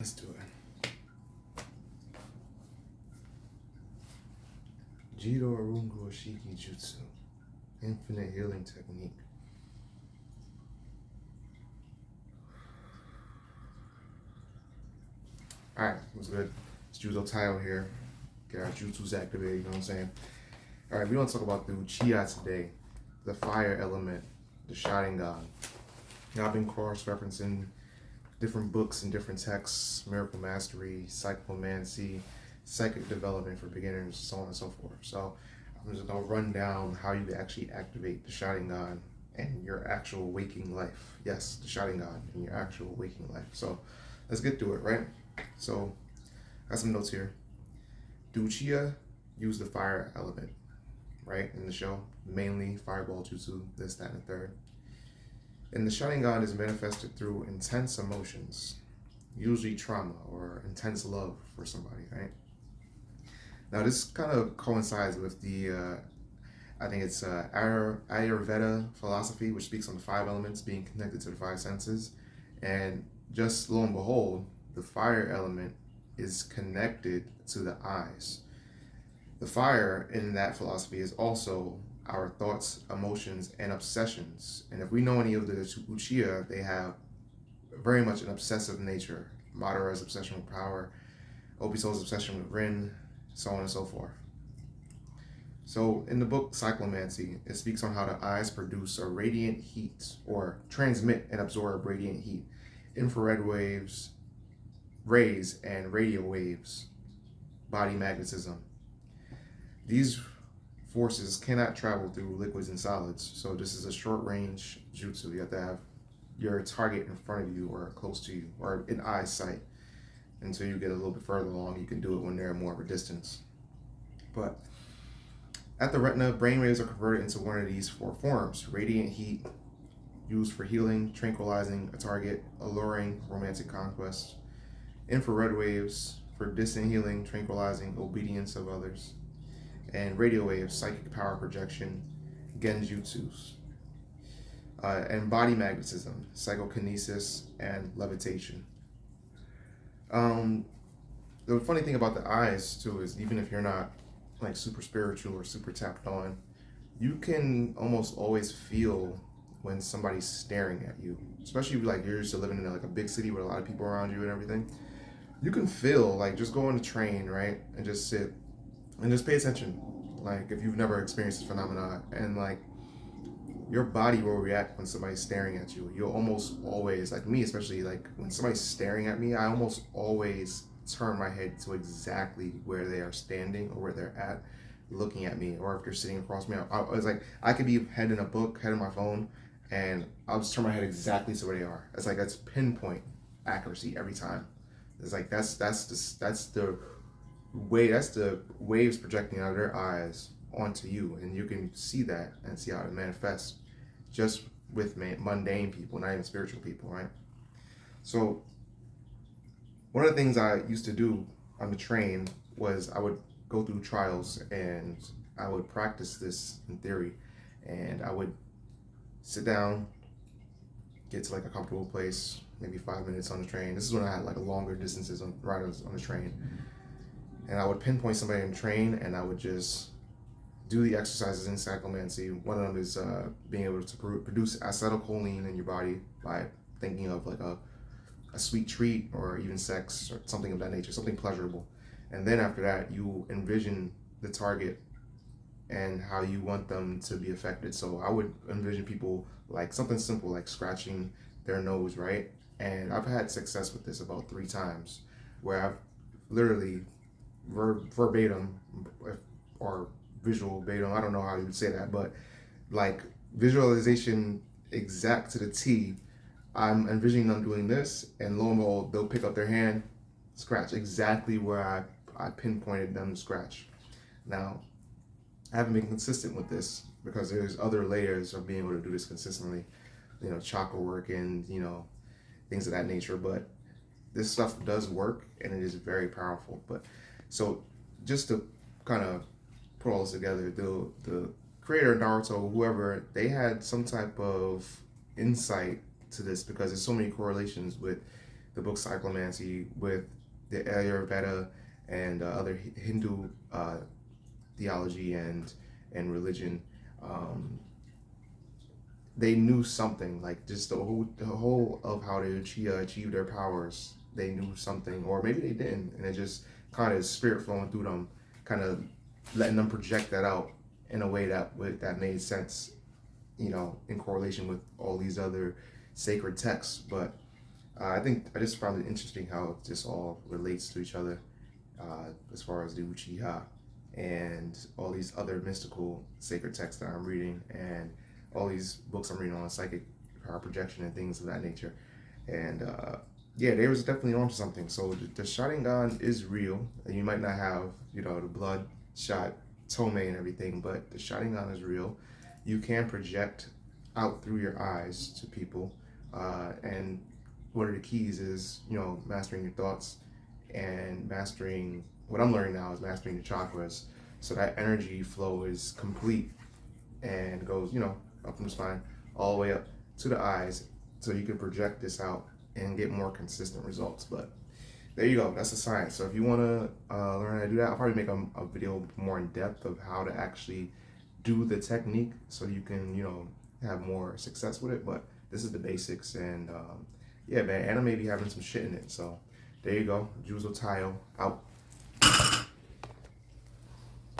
Let's do it. Jiro Arungo Shiki Jutsu. Infinite healing technique. Alright, what's good? It's Judo Taiyo here. Get our jutsus activated, you know what I'm saying? Alright, we want to talk about the Uchiha today. The fire element, the Sharingan. Now, I've been cross-referencing different books and different texts, Miracle Mastery, Cyclomancy, Psychic Development for Beginners, so on and so forth. So I'm just going to run down how you actually activate the Sharingan in your actual waking life. Yes, the Sharingan in your actual waking life. So let's get to it, right? So I got some notes here. Do Uchiha use the fire element, right, in the show? Mainly fireball jutsu, this, that, and the third. And the Sharingan is manifested through intense emotions, usually trauma or intense love for somebody, right? Now, this kind of coincides with the, I think it's Ayurveda philosophy, which speaks on the five elements being connected to the five senses. And just lo and behold, the fire element is connected to the eyes. The fire in that philosophy is also our thoughts, emotions, and obsessions. And if we know any of the Uchiha, they have very much an obsessive nature. Madara's obsession with power, Obito's obsession with Rin, so on and so forth. So in the book Cyclomancy, it speaks on how the eyes produce a radiant heat or transmit and absorb radiant heat, infrared waves, rays, and radio waves, body magnetism. These forces cannot travel through liquids and solids, so this is a short range jutsu. You have to have your target in front of you or close to you or in eyesight. Until you get a little bit further along, you can do it when they're more of a distance. But at the retina, brainwaves are converted into one of these four forms: radiant heat, used for healing, tranquilizing a target, alluring romantic conquest; infrared waves for distant healing, tranquilizing obedience of others; and radio waves, psychic power projection, genjutsus; and body magnetism, psychokinesis, and levitation. The funny thing about the eyes too is even if you're not like super spiritual or super tapped on, you can almost always feel when somebody's staring at you, especially if like you're used to living in like a big city with a lot of people around you and everything. You can feel like just go on the train, right, and just sit and just pay attention. Like if you've never experienced this phenomenon, and like your body will react when somebody's staring at you. You'll almost always, like me especially, like when somebody's staring at me, I almost always turn my head to exactly where they are standing or where they're at, looking at me. Or if you're sitting across me, I was like, I could be head in a book, head in my phone, and I'll just turn my head exactly to where they are. It's like that's pinpoint accuracy every time. It's like that's the waves projecting out of their eyes onto you, and you can see that and see how it manifests just with mundane people, not even spiritual people, right? So one of the things I used to do on the train was I would go through trials and I would practice this in theory, and I would sit down, get to like a comfortable place, maybe 5 minutes on the train. This is when I had like longer distances on rides on the train, and I would pinpoint somebody on the train and I would just do the exercises in Cyclomancy. One of them is being able to produce acetylcholine in your body by thinking of like a sweet treat or even sex or something of that nature, something pleasurable. And then after that, you envision the target and how you want them to be affected. So I would envision people like something simple like scratching their nose, right? And I've had success with this about 3 times where I've literally verbatim or visual verbatim, I don't know how you would say that, but like visualization exact to the T. I'm envisioning them doing this, and lo and behold, they'll pick up their hand, scratch exactly where I pinpointed them to scratch. Now, I haven't been consistent with this because there's other layers of being able to do this consistently, chakra work and, things of that nature. But this stuff does work and it is very powerful. But so just to kind of put all this together, the creator of Naruto, whoever, they had some type of insight to this because there's so many correlations with the book Cyclomancy with the Ayurveda and other Hindu theology and religion. Um, they knew something, like just the whole of how to achieve their powers. They knew something, or maybe they didn't, and it just kind of spirit flowing through them, kind of letting them project that out in a way that made sense, in correlation with all these other sacred texts. But I think I just found it interesting how it just all relates to each other, as far as the Uchiha and all these other mystical sacred texts that I'm reading, and all these books I'm reading on psychic power projection and things of that nature. And yeah, they was definitely onto something. So the Sharingan is real. And you might not have, the blood shot Tomei and everything, but the Sharingan is real. You can project out through your eyes to people. And one of the keys is, mastering your thoughts and mastering, what I'm learning now is mastering the chakras. So that energy flow is complete and goes, up from the spine all the way up to the eyes, so you can project this out and get more consistent results. But there you go, that's the science. So if you want to learn how to do that, I'll probably make a video more in depth of how to actually do the technique, so you can have more success with it. But this is the basics, and yeah, man, anime be having some shit in it. So there you go, Juzo Taiyo out.